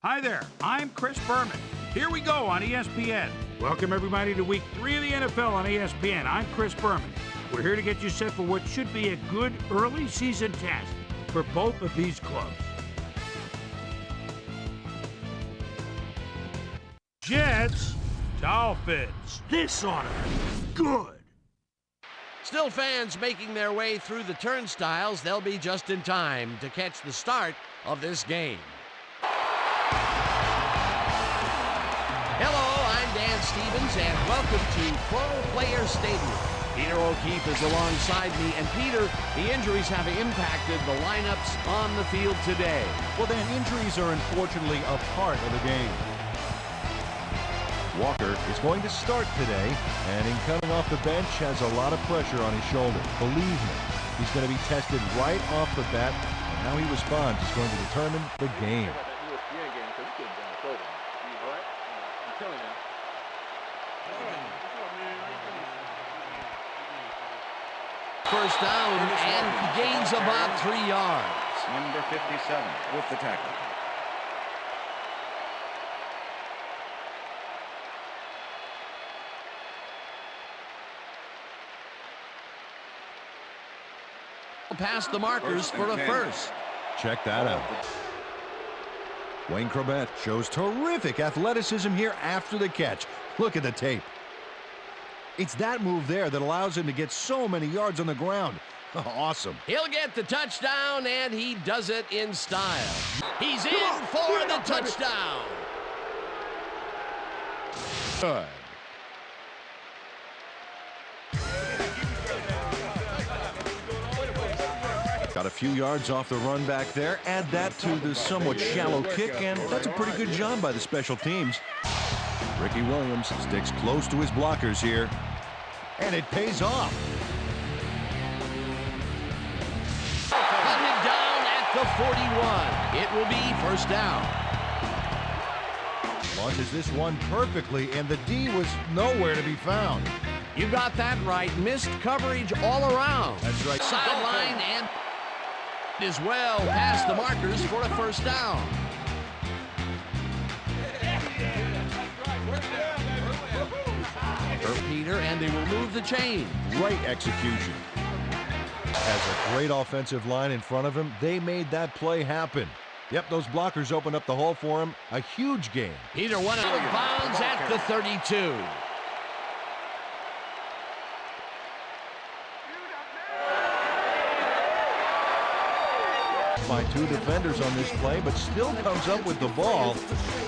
Hi there, I'm Chris Berman. Here we go on ESPN. Welcome everybody to week 3 of the NFL on ESPN. I'm Chris Berman. We're here to get you set for what should be a good early season test for both of these clubs. Jets, Dolphins. This ought to be good. Still fans making their way through the turnstiles. They'll be just in time to catch the start of this game. Hello, I'm Dan Stevens, and welcome to Pro Player Stadium. Peter O'Keefe is alongside me, and Peter, the injuries have impacted the lineups on the field today. Well, Dan, injuries are unfortunately a part of the game. Walker is going to start today, and in coming off the bench has a lot of pressure on his shoulder. Believe me, he's going to be tested right off the bat, and how he responds is going to determine the game. First down, and gains about 3 yards. Number 57 with the tackle. Past the markers for a first. Check that out. W.Chrebet shows terrific athleticism here after the catch. Look at the tape. It's that move there that allows him to get so many yards on the ground. Awesome. He'll get the touchdown, and he does it in style. He's in for the touchdown. Good. Got a few yards off the run back there. Add that to the somewhat shallow kick, and that's a pretty good job by the special teams. Ricky Williams sticks close to his blockers here, and it pays off. Hunted down at the 41. It will be first down. Launches this one perfectly, and the D was nowhere to be found. You got that right. Missed coverage all around. That's right. Sideline and as well past the markers for a first down. Peter, and they will move the chain. Great execution. Has a great offensive line in front of him. They made that play happen. Yep, those blockers opened up the hole for him. A huge game. Peter went out of bounds at the 32. By 2 defenders on this play, but still comes up with the ball.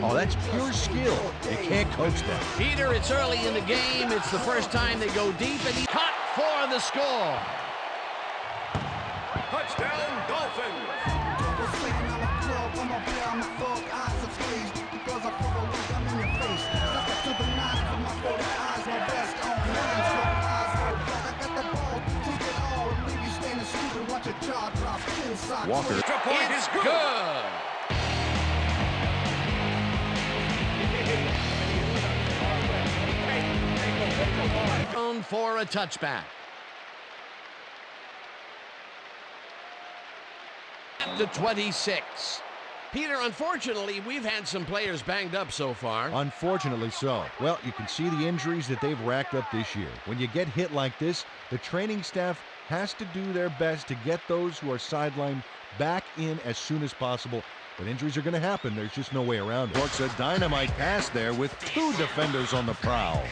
Oh, that's pure skill. You can't coach that. Peter, it's early in the game. It's the first time they go deep, and he cut for the score. Touchdown, Dolphins! Walker. It's good. For a touchback. At the 26. Peter, unfortunately, we've had some players banged up so far. Unfortunately so. Well, you can see the injuries that they've racked up this year. When you get hit like this, the training staff has to do their best to get those who are sidelined back in as soon as possible. But injuries are going to happen. There's just no way around it. Works a dynamite pass there with 2 defenders on the prowl.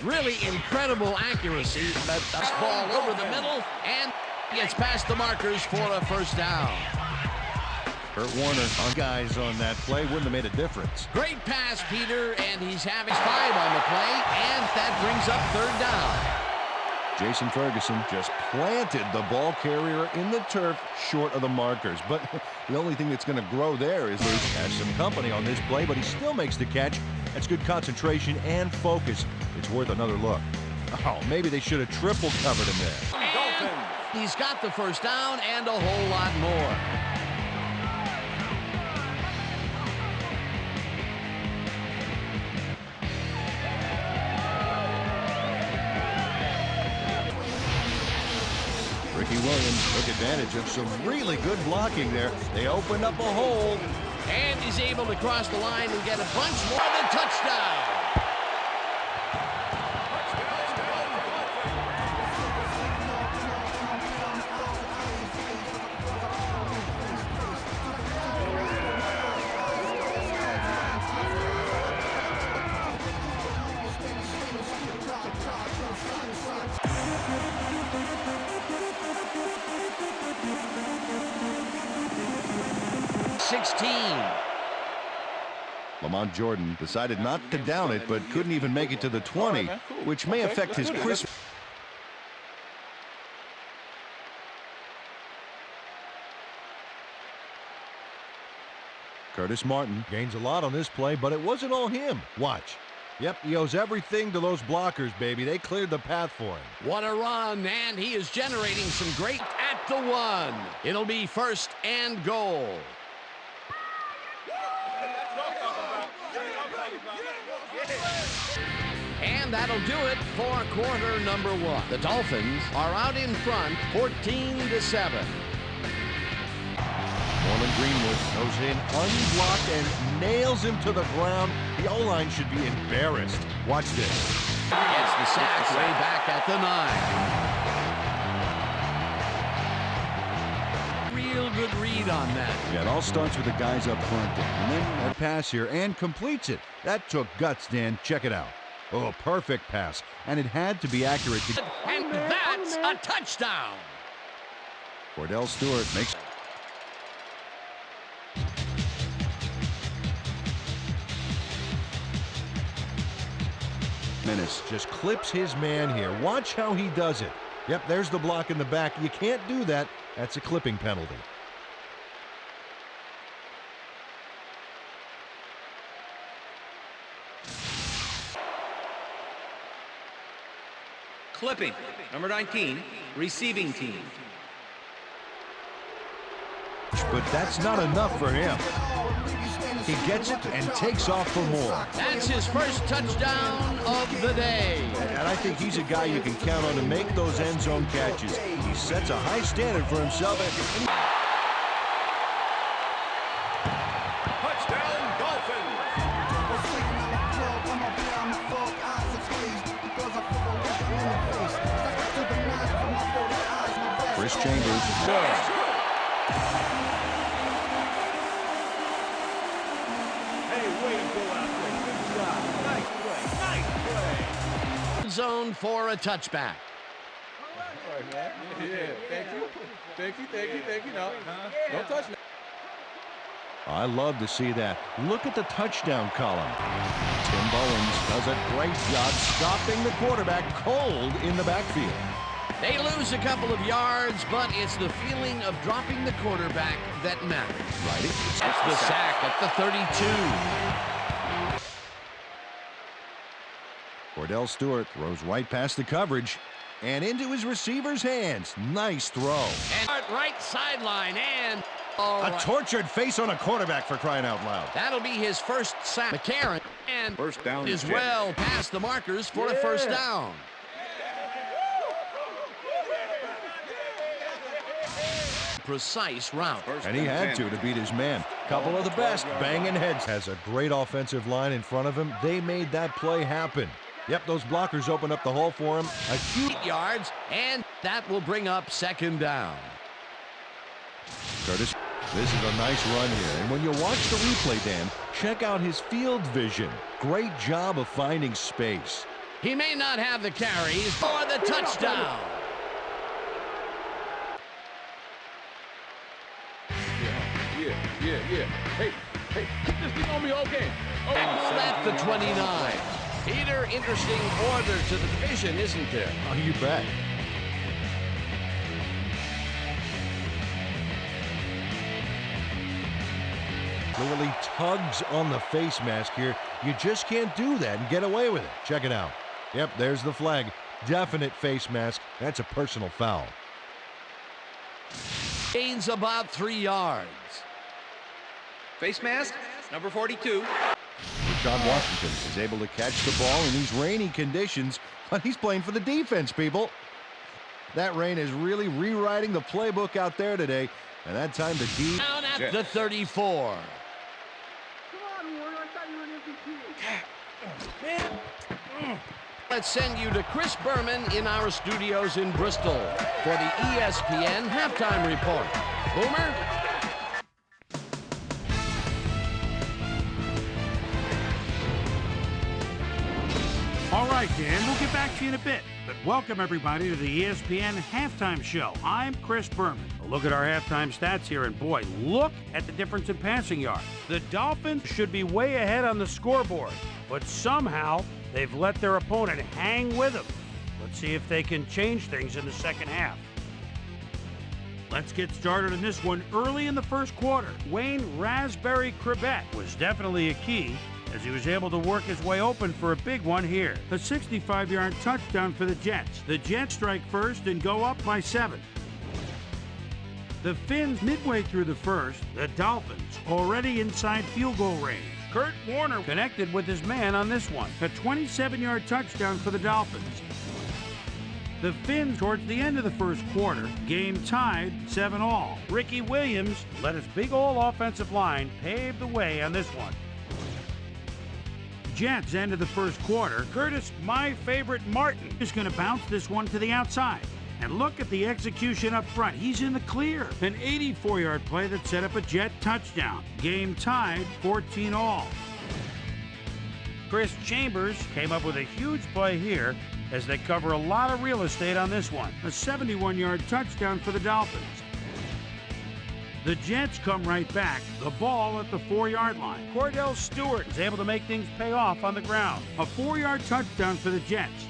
Really incredible accuracy. But that's ball over the middle and gets past the markers for a first down. Kurt Warner on guys on that play wouldn't have made a difference. Great pass, Peter, and he's having 5 on the play, and that brings up third down. Jason Ferguson just planted the ball carrier in the turf short of the markers. But the only thing that's going to grow there is Luke has some company on this play, but he still makes the catch. That's good concentration and focus. It's worth another look. Oh, maybe they should have triple covered him there. And he's got the first down and a whole lot more. Ricky Williams took advantage of some really good blocking there. They opened up a hole. And he's able to cross the line and get a bunch more than touchdown. L.Jordan decided not to down it, but couldn't even make it to the 20, which may affect his crisp. C.Martin gains a lot on this play, but it wasn't all him. Watch. Yep, he owes everything to those blockers, baby. They cleared the path for him. What a run, and he is generating some great at the 1. It'll be 1st and goal. And that'll do it for quarter number 1. The Dolphins are out in front, 14-7. Moreland Greenwood goes in unblocked and nails him to the ground. The O-line should be embarrassed. Watch this. Gets the sack way back at the 9. Real good read on that. Yeah, it all starts with the guys up front, and then a pass here, and completes it. That took guts, Dan. Check it out. Oh, perfect pass, and it had to be accurate. And that's a touchdown. C.Stewart makes. Menace just clips his man here. Watch how he does it. Yep, there's the block in the back. You can't do that. That's a clipping penalty. Clipping, number 19, receiving team. But that's not enough for him. He gets it and takes off for more. That's his first touchdown of the day. And I think he's a guy you can count on to make those end zone catches. He sets a high standard for himself. Touchdown, Dolphins! Chris Chambers. Zone for a touchback. All right, man. Yeah, thank you. No, don't touch me. I love to see that. Look at the touchdown column. Tim Bowens does a great job stopping the quarterback cold in the backfield. They lose a couple of yards, but it's the feeling of dropping the quarterback that matters. Right. It's the sack at the 32. C.Stewart throws right past the coverage and into his receiver's hands. Nice throw. And right sideline, and a tortured face on a quarterback, for crying out loud. that'll be his first sack. McCareins and First down is Jets. well past the markers for a first down. Precise route. And he had to beat his man. Couple of the best banging heads. Has a great offensive line in front of him. They made that play happen. Yep, those blockers opened up the hole for him. A huge 8 yards, and that will bring up second down. Curtis, this is a nice run here. And when you watch the replay, Dan, check out his field vision. Great job of finding space. He may not have the carries for the touchdown. Yeah. Hey, just keep on me, okay? At the 29. Peter, interesting order to the division, isn't there? Oh, you bet. Clearly tugs on the face mask here. You just can't do that and get away with it. Check it out. Yep, there's the flag. Definite face mask. That's a personal foul. Gains about 3 yards. Face mask, number 42. R.Washington is able to catch the ball in these rainy conditions, but he's playing for the defense, people. That rain is really rewriting the playbook out there today, and that time the D. Down at the 34. Let's send you to Chris Berman in our studios in Bristol for the ESPN Halftime Report. Boomer? All right, Dan, we'll get back to you in a bit. But welcome, everybody, to the ESPN Halftime Show. I'm Chris Berman. A look at our halftime stats here, and boy, look at the difference in passing yards. The Dolphins should be way ahead on the scoreboard, but somehow they've let their opponent hang with them. Let's see if they can change things in the second half. Let's get started on this one early in the first quarter. W.Chrebet was definitely a key, as he was able to work his way open for a big one here. A 65-yard touchdown for the Jets. The Jets strike first and go up by 7. The Finns midway through the first. The Dolphins already inside field goal range. Kurt Warner connected with his man on this one. A 27-yard touchdown for the Dolphins. The Finns towards the end of the first quarter. Game tied 7-all. Ricky Williams let his big old offensive line pave the way on this one. Jets end of the first quarter. Curtis, my favorite Martin, is going to bounce this one to the outside. And look at the execution up front. He's in the clear. An 84-yard play that set up a Jet touchdown. Game tied 14-all. Chris Chambers came up with a huge play here as they cover a lot of real estate on this one. A 71-yard touchdown for the Dolphins. The Jets come right back, the ball at the 4-yard line. K.Stewart is able to make things pay off on the ground. A 4-yard touchdown for the Jets.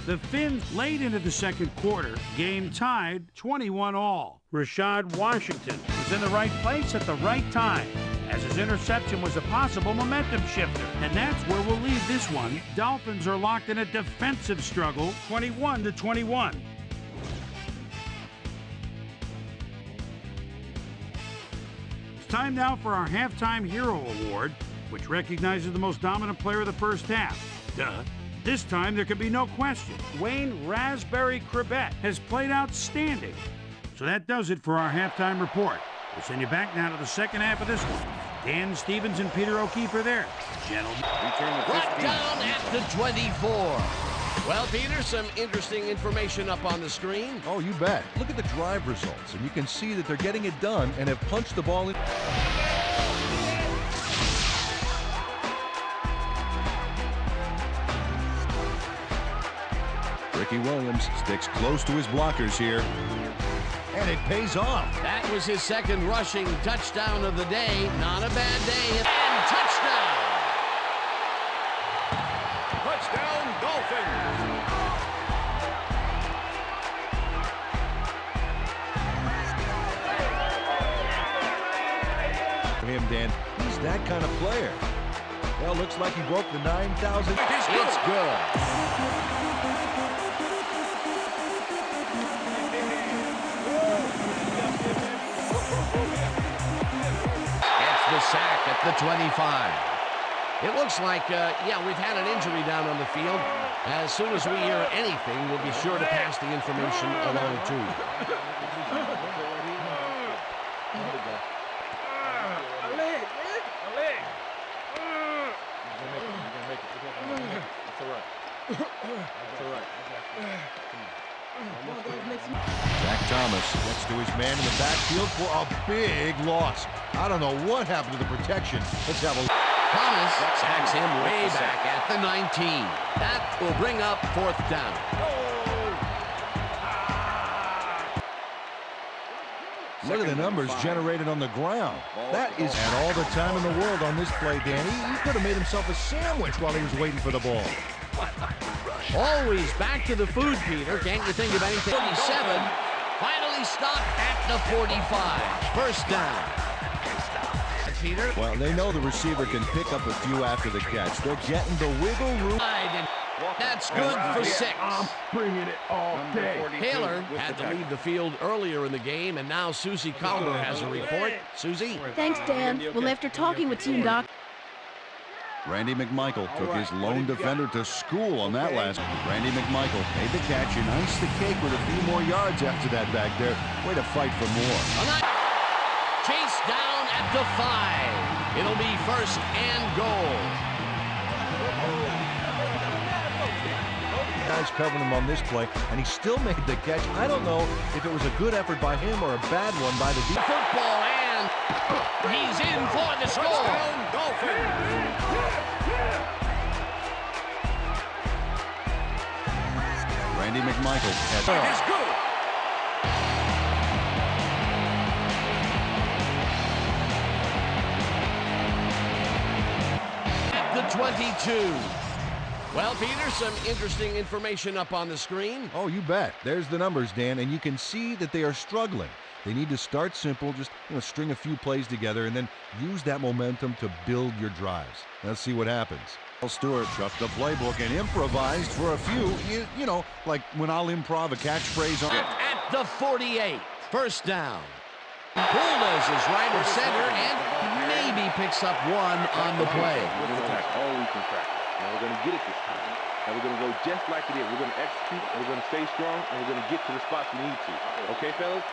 The Finns late into the second quarter, game tied 21-all. R.Washington was in the right place at the right time, as his interception was a possible momentum shifter. And that's where we'll leave this one. Dolphins are locked in a defensive struggle, 21-21. Time now for our Halftime Hero Award, which recognizes the most dominant player of the first half. Duh. This time there can be no question. W.Chrebet has played outstanding. So that does it for our halftime report. We'll send you back now to the second half of this one. Dan Stevens and Peter O'Keefe are there. Gentlemen. Brought down at the 24. Well, Peter, some interesting information up on the screen. Oh, you bet. Look at the drive results, and you can see that they're getting it done and have punched the ball in. Ricky Williams sticks close to his blockers here, and it pays off. That was his second rushing touchdown of the day. Not a bad day. And touchdown! Touchdown, Dolphins! For him, Dan, he's that kind of player. Well, looks like he broke the 9,000. It's good. Gets the sack at the 25. It looks like, we've had an injury down on the field. As soon as we hear anything, we'll be sure to pass the information along to you. Jack Thomas gets to his man in the backfield for a big loss. I don't know what happened to the protection. Let's have a... Thomas sacks him way back at the 19. That will bring up fourth down. Look at the numbers generated on the ground. That is, and all the time in the world on this play, Danny. He could have made himself a sandwich while he was waiting for the ball. Always back to the food, Peter. Can't you think of anything? 47, finally stopped at the 45. First down. Peter. Well, they know the receiver can pick up a few after the catch. They're getting the wiggle room. That's good for 6. I'm bringing it all day. Taylor had to leave the field earlier in the game, and now Susie Calder has a report. Susie? Thanks, Dan. Well, after talking with Team Doc... Randy McMichael took his lone defender to school on that last one. Randy McMichael made the catch and iced the cake with a few more yards after that back there. Way to fight for more. Chase down at the 5. It'll be first and goal. Guys covering him on this play, and he still made the catch. I don't know if it was a good effort by him or a bad one by the defense. Football, and he's in for the score. Touchdown, Dolphins. Randy McMichael has It is good. At the 22. Well, Peter, some interesting information up on the screen. Oh, you bet. There's the numbers, Dan, and you can see that they are struggling. They need to start simple, just string a few plays together, and then use that momentum to build your drives. Let's see what happens. Stewart got the playbook and improvised for a few, you know, like when I'll improv a catchphrase on. At the 48, first down. Pujols is right of center and maybe picks up one on the play. We're going to attack all week in practice. And we're going to get it this time. And we're going to go just like it is. We're going to execute, and we're going to stay strong, and we're going to get to the spots we need to. Okay, fellas?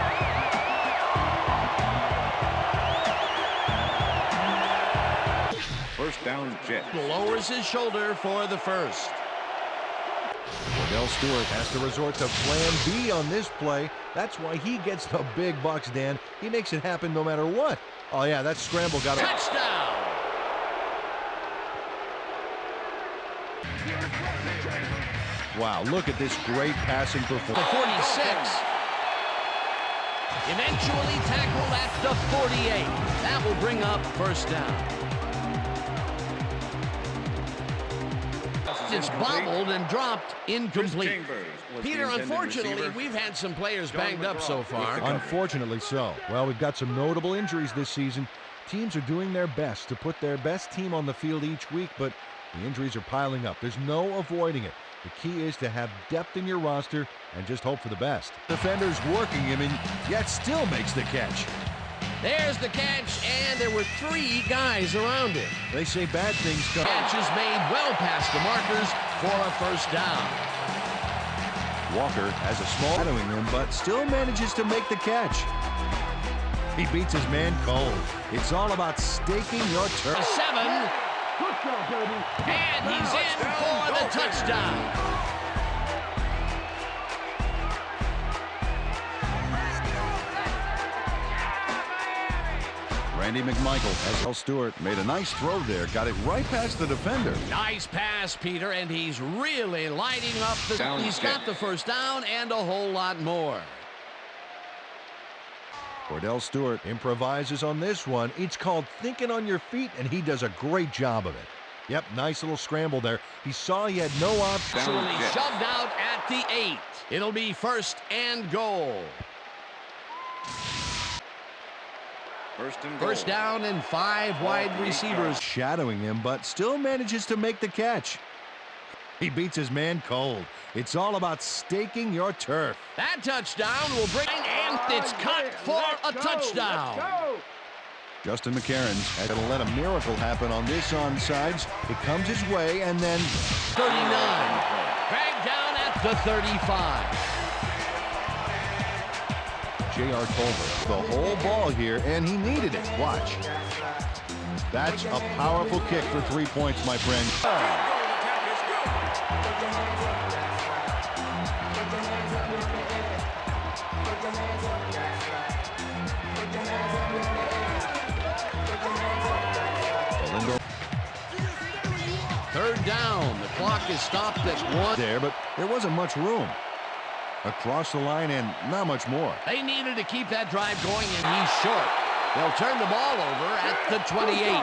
First down, Jets. Lowers his shoulder for the first. Stewart has to resort to plan B on this play. That's why he gets the big bucks, Dan. He makes it happen no matter what. Oh, yeah, that scramble got him. Touchdown! Wow, look at this great passing The performance. 46. Eventually tackled at the 48. That will bring up first down. It's bobbled and dropped incomplete. Peter, unfortunately, we've had some players banged up so far. Unfortunately so. Well, we've got some notable injuries this season. Teams are doing their best to put their best team on the field each week, but the injuries are piling up. There's no avoiding it. The key is to have depth in your roster and just hope for the best. Defenders working him and yet still makes the catch. There's the catch, and there were 3 guys around him. They say bad things come. Catch is made well past the markers for a first down. Walker has a small shadowing him, but still manages to make the catch. He beats his man cold. It's all about staking your turf. A 7. And he's in for the touchdown. Randy McMichael has Stewart made a nice throw there. Got it right past the defender. Nice pass, Peter, and he's really lighting up the... Down He's got the first down and a whole lot more. Stewart improvises on this one. It's called thinking on your feet, and he does a great job of it. Yep, nice little scramble there. He saw he had no option. Actually shoved out at the 8. It'll be first and goal. First down and 5 wide receivers. Shadowing him, but still manages to make the catch. He beats his man cold. It's all about staking your turf. That touchdown will bring, and it's cut for a touchdown. Justin McCareins had to let a miracle happen on this onside. It comes his way, and then 39. Dragged down at the 35. J.R. Culver, the whole ball here, and he needed it. Watch. That's a powerful kick for 3 points, my friend. Third down. The clock is stopped at 1. There, but there wasn't much room. Across the line and not much more. They needed to keep that drive going, and he's short. They'll turn the ball over at the 28.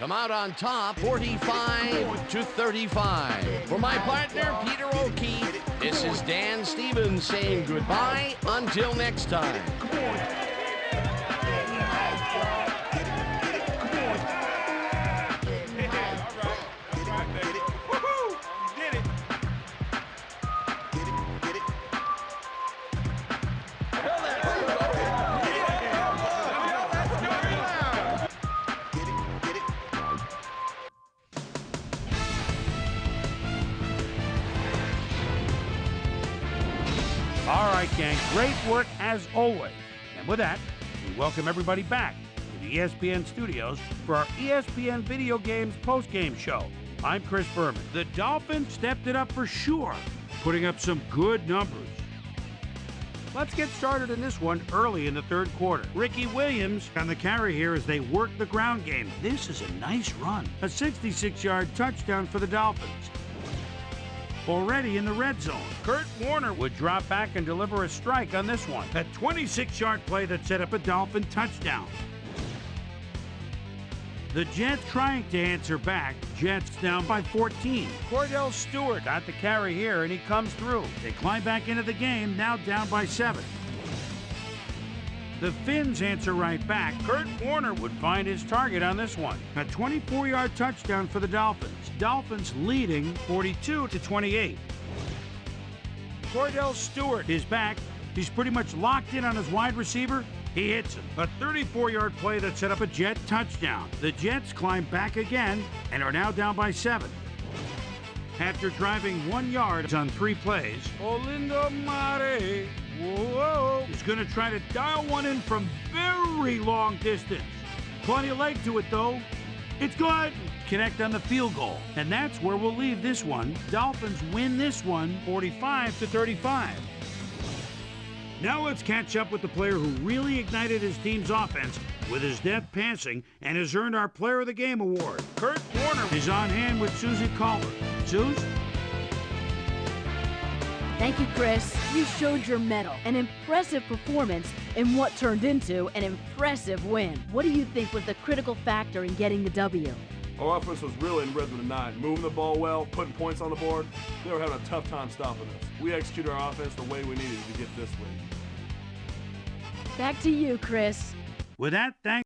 Come out on top, 45-35. For my partner, Peter O'Keefe, this is Dan Stevens saying goodbye until next time. All right, gang, great work as always. And with that, we welcome everybody back to the ESPN studios for our ESPN Video Games postgame show. I'm Chris Berman. The Dolphins stepped it up for sure, putting up some good numbers. Let's get started in this one early in the third quarter. Ricky Williams on the carry here as they work the ground game. This is a nice run. A 66-yard touchdown for the Dolphins. Already in the red zone, Kurt Warner would drop back and deliver a strike on this one. A 26-yard play that set up a Dolphin touchdown. The Jets trying to answer back. Jets down by 14. K.Stewart got the carry here, and he comes through. They climb back into the game, now down by 7. The Finns answer right back. Kurt Warner would find his target on this one. A 24-yard touchdown for the Dolphins. Dolphins leading 42-28. K.Stewart is back. He's pretty much locked in on his wide receiver. He hits him. A 34-yard play that set up a Jet touchdown. The Jets climb back again and are now down by 7. After driving 1 yard on 3 plays, Olindo Mare is going to try to dial one in from very long distance. Plenty of leg to it, though. It's good. Connect on the field goal. And that's where we'll leave this one. Dolphins win this one 45-35. Now let's catch up with the player who really ignited his team's offense with his deft passing and has earned our Player of the Game award. Kurt Warner is on hand with Susie Calder. Suze? Thank you, Chris. You showed your mettle. An impressive performance in what turned into an impressive win. What do you think was the critical factor in getting the W? Our offense was really in rhythm tonight, moving the ball well, putting points on the board. They were having a tough time stopping us. We executed our offense the way we needed to get this win. Back to you, Chris. With that, thanks.